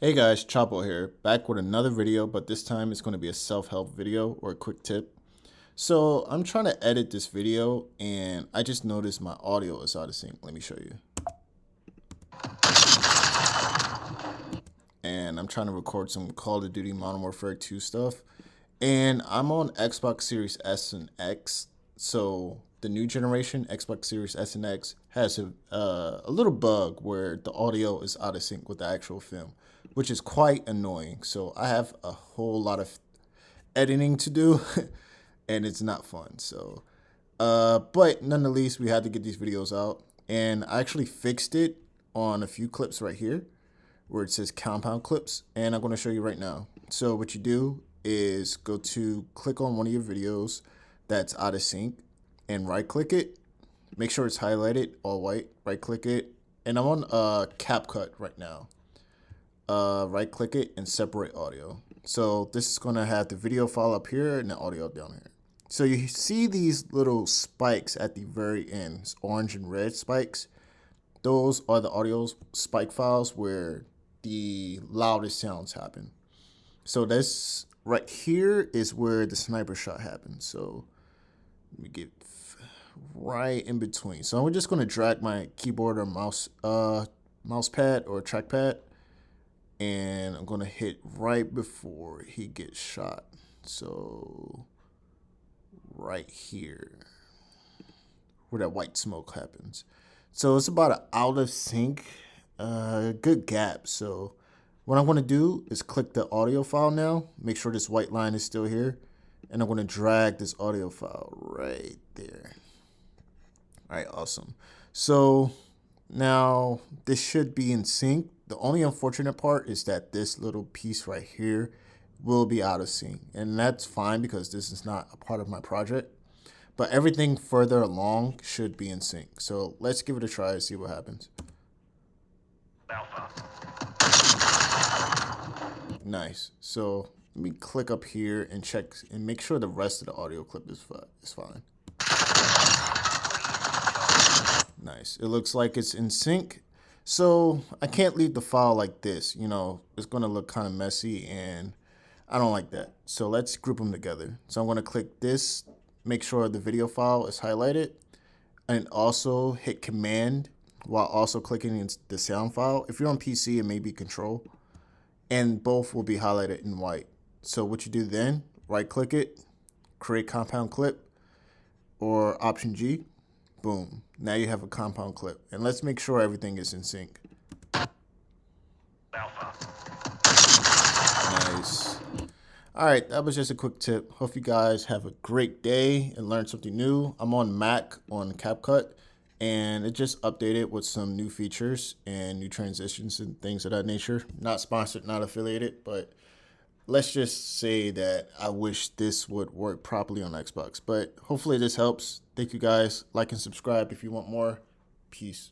Hey guys, Chapo here, back with another video, but this time it's going to be a self-help video or a quick tip. So I'm trying to edit this video and I just noticed my audio is out of sync. Let me show you. And I'm trying to record some Call of Duty Modern Warfare 2 stuff. And I'm on Xbox Series S and X. So the new generation Xbox Series S and X has a little bug where the audio is out of sync with the actual film, which is quite annoying. So I have a whole lot of editing to do and it's not fun. So, but nonetheless, we had to get these videos out and I actually fixed it on a few clips right here where it says compound clips, and I'm going to show you right now. So what you do is click on one of your videos that's out of sync and right click it, make sure it's highlighted all white, right click it, and I'm on Capcut right now. Right click it and separate audio. So this is going to have the video file up here and the audio down here. So you see these little spikes at the very end, it's orange and red spikes. Those are the audio spike files where the loudest sounds happen. So this right here is where the sniper shot happens. So let me get right in between. So I'm just going to drag my keyboard or mouse pad or trackpad, and I'm going to hit right before he gets shot. So right here where that white smoke happens. So it's about an out of sync, good gap. So what I'm going to do is click the audio file now, make sure this white line is still here, and I'm going to drag this audio file right there. All right, awesome. So now this should be in sync. The only unfortunate part is that this little piece right here will be out of sync, and that's fine because this is not a part of my project. But everything further along should be in sync. So let's give it a try and see what happens. Nice. So let me click up here and check and make sure the rest of the audio clip is fine. Nice. It looks like it's in sync. So I can't leave the file like this. You know, it's going to look kind of messy and I don't like that. So let's group them together. So I'm going to click this, make sure the video file is highlighted, and also hit Command while also clicking in the sound file. If you're on PC, it may be Control, and both will be highlighted in white. So what you do then, right click it, create compound clip, or Option G, boom. Now you have a compound clip. And let's make sure everything is in sync. Nice. All right, that was just a quick tip. Hope you guys have a great day and learn something new. I'm on Mac on Capcut, and it just updated with some new features and new transitions and things of that nature. Not sponsored, not affiliated, but let's just say that I wish this would work properly on Xbox. But hopefully this helps. Thank you guys. Like and subscribe if you want more. Peace.